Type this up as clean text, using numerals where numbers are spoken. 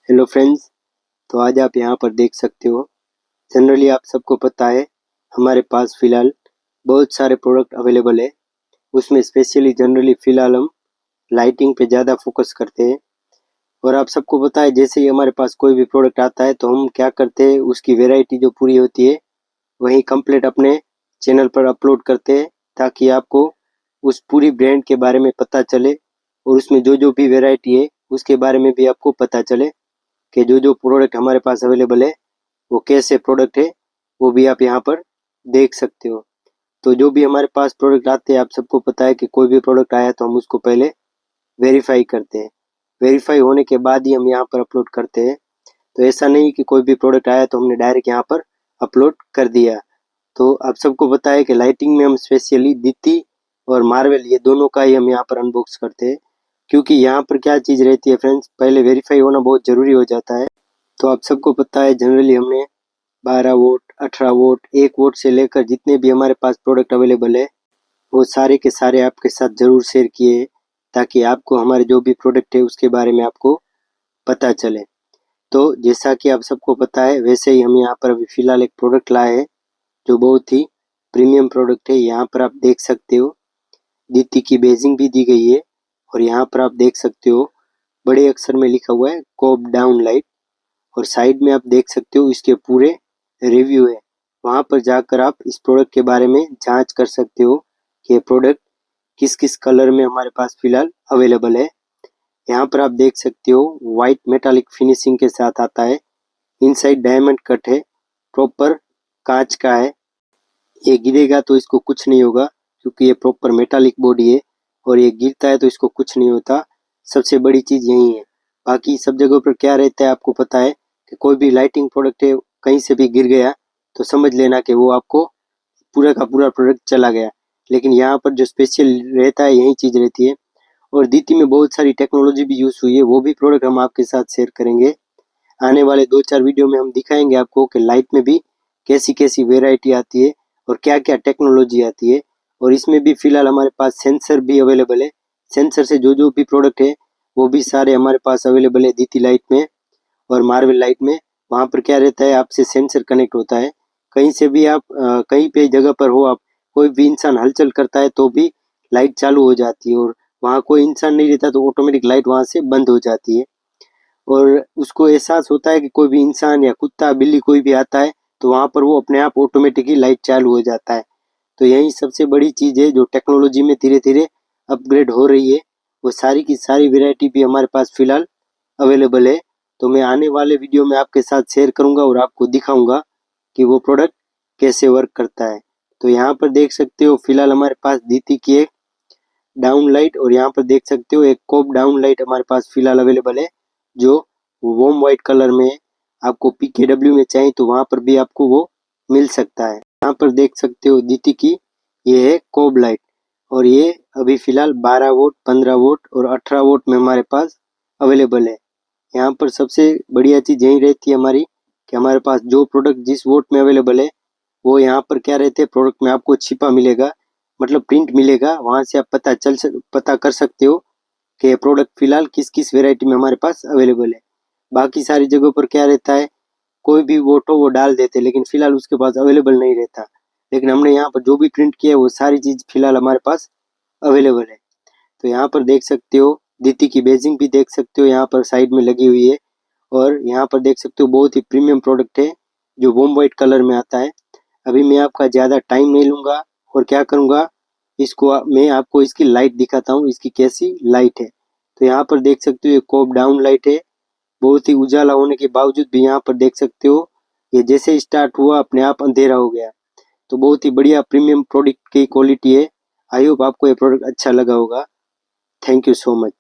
Hello friends, तो आज आप यहाँ पर देख सकते हो। जनरली आप सबको पता है हमारे पास फ़िलहाल बहुत सारे प्रोडक्ट अवेलेबल है। उसमें स्पेशली जनरली फ़िलहाल हम लाइटिंग पे ज़्यादा फोकस करते हैं। और आप सबको पता है जैसे ही हमारे पास कोई भी प्रोडक्ट आता है तो हम क्या करते हैं, उसकी वैरायटी जो पूरी होती है वही कंप्लीट अपने चैनल पर अपलोड करते हैं, ताकि आपको उस पूरी ब्रांड के बारे में पता चले और उसमें जो जो भी वैरायटी है उसके बारे में भी आपको पता चले कि जो जो प्रोडक्ट हमारे पास अवेलेबल है वो कैसे प्रोडक्ट है, वो भी आप यहाँ पर देख सकते हो। तो जो भी हमारे पास प्रोडक्ट आते हैं, आप सबको पता है कि कोई भी प्रोडक्ट आया तो हम उसको पहले वेरीफाई करते हैं। वेरीफाई होने के बाद ही हम यहाँ पर अपलोड करते हैं। तो ऐसा नहीं कि कोई भी प्रोडक्ट आया तो हमने डायरेक्ट यहाँ पर अपलोड कर दिया। तो आप सबको पता है कि लाइटिंग में हम स्पेशली दीप्ति और मार्वल ये दोनों का ही हम यहाँ पर अनबॉक्स करते हैं, क्योंकि यहाँ पर क्या चीज़ रहती है फ्रेंड्स, पहले वेरीफाई होना बहुत ज़रूरी हो जाता है। तो आप सबको पता है जनरली हमने 12 वोट, 18 वोट, 1 वोट से लेकर जितने भी हमारे पास प्रोडक्ट अवेलेबल है वो सारे के सारे आपके साथ ज़रूर शेयर किए, ताकि आपको हमारे जो भी प्रोडक्ट है उसके बारे में आपको पता चले। तो जैसा कि आप सबको पता है वैसे ही हम यहाँ पर अभी फ़िलहाल एक प्रोडक्ट लाए हैं जो बहुत ही प्रीमियम प्रोडक्ट है। यहाँ पर आप देख सकते हो दीप्ति की बेजिंग भी दी गई है, और यहाँ पर आप देख सकते हो बड़े अक्षर में लिखा हुआ है कोब डाउन लाइट, और साइड में आप देख सकते हो इसके पूरे रिव्यू है। वहाँ पर जाकर आप इस प्रोडक्ट के बारे में जांच कर सकते हो कि ये प्रोडक्ट किस किस कलर में हमारे पास फ़िलहाल अवेलेबल है। यहाँ पर आप देख सकते हो वाइट मेटालिक फिनिशिंग के साथ आता है। इनसाइड डायमंड कट है, प्रॉपर कांच का है। ये गिरेगा तो इसको कुछ नहीं होगा, क्योंकि ये प्रॉपर मेटालिक बॉडी है, और ये गिरता है तो इसको कुछ नहीं होता। सबसे बड़ी चीज़ यही है। बाकी सब जगहों पर क्या रहता है आपको पता है कि कोई भी लाइटिंग प्रोडक्ट है कहीं से भी गिर गया तो समझ लेना कि वो आपको पूरा का पूरा प्रोडक्ट चला गया। लेकिन यहाँ पर जो स्पेशल रहता है यही चीज़ रहती है। और दीप्ति में बहुत सारी टेक्नोलॉजी भी यूज़ हुई है, वो भी प्रोडक्ट हम आपके साथ शेयर करेंगे। आने वाले 2-4 वीडियो में हम दिखाएंगे आपको कि लाइट में भी कैसी कैसी वेराइटी आती है और क्या क्या टेक्नोलॉजी आती है। और इसमें भी फ़िलहाल हमारे पास सेंसर भी अवेलेबल है। सेंसर से जो जो भी प्रोडक्ट है वो भी सारे हमारे पास अवेलेबल है दीप्ति लाइट में और मार्वल लाइट में। वहाँ पर क्या रहता है, आपसे सेंसर कनेक्ट होता है। कहीं से भी आप कहीं पे जगह पर हो, आप कोई भी इंसान हलचल करता है तो भी लाइट चालू हो जाती है, और वहाँ कोई इंसान नहीं रहता तो ऑटोमेटिक लाइट वहाँ से बंद हो जाती है। और उसको एहसास होता है कि कोई भी इंसान या कुत्ता बिल्ली कोई भी आता है तो वहाँ पर वो अपने आप ऑटोमेटिकली लाइट चालू हो जाता है। तो यही सबसे बड़ी चीज़ है जो टेक्नोलॉजी में धीरे धीरे अपग्रेड हो रही है। वो सारी की सारी वैरायटी भी हमारे पास फ़िलहाल अवेलेबल है। तो मैं आने वाले वीडियो में आपके साथ शेयर करूंगा और आपको दिखाऊंगा कि वो प्रोडक्ट कैसे वर्क करता है। तो यहाँ पर देख सकते हो फ़िलहाल हमारे पास दीप्ति की एक डाउन लाइट, और यहाँ पर देख सकते हो एक कोब डाउन लाइट हमारे पास फ़िलहाल अवेलेबल है जो वॉर्म वाइट कलर में है। आपको PKW में चाहिए तो वहाँ पर भी आपको वो मिल सकता है। यहाँ पर देख सकते हो दीप्ति की ये है कोब लाइट, और ये अभी फ़िलहाल 12 वोट, 15 वोट और 18 वोट में हमारे पास अवेलेबल है। यहाँ पर सबसे बढ़िया चीज़ यही रहती है हमारी कि हमारे पास जो प्रोडक्ट जिस वोट में अवेलेबल है वो यहाँ पर क्या रहते हैं, प्रोडक्ट में आपको छिपा मिलेगा, मतलब प्रिंट मिलेगा। वहाँ से आप पता कर सकते हो कि प्रोडक्ट फ़िलहाल किस किस वेराइटी में हमारे पास अवेलेबल है। बाकी सारी जगहों पर क्या रहता है, कोई भी वोट हो वो डाल देते लेकिन फ़िलहाल उसके पास अवेलेबल नहीं रहता। लेकिन हमने यहाँ पर जो भी प्रिंट किया है वो सारी चीज़ फ़िलहाल हमारे पास अवेलेबल है। तो यहाँ पर देख सकते हो दीप्ति की बेजिंग भी देख सकते हो, यहाँ पर साइड में लगी हुई है। और यहाँ पर देख सकते हो बहुत ही प्रीमियम प्रोडक्ट है जो वॉर्म वाइट कलर में आता है। अभी मैं आपका ज़्यादा टाइम नहीं लूँगा, और क्या करूँगा, इसको मैं आपको इसकी लाइट दिखाता हूँ, इसकी कैसी लाइट है। तो यहाँ पर देख सकते हो ये कोब डाउन लाइट है। बहुत ही उजाला होने के बावजूद भी यहाँ पर देख सकते हो ये जैसे स्टार्ट हुआ अपने आप अंधेरा हो गया। तो बहुत ही बढ़िया प्रीमियम प्रोडक्ट की क्वालिटी है। आई होप आपको ये प्रोडक्ट अच्छा लगा होगा। Thank you so much.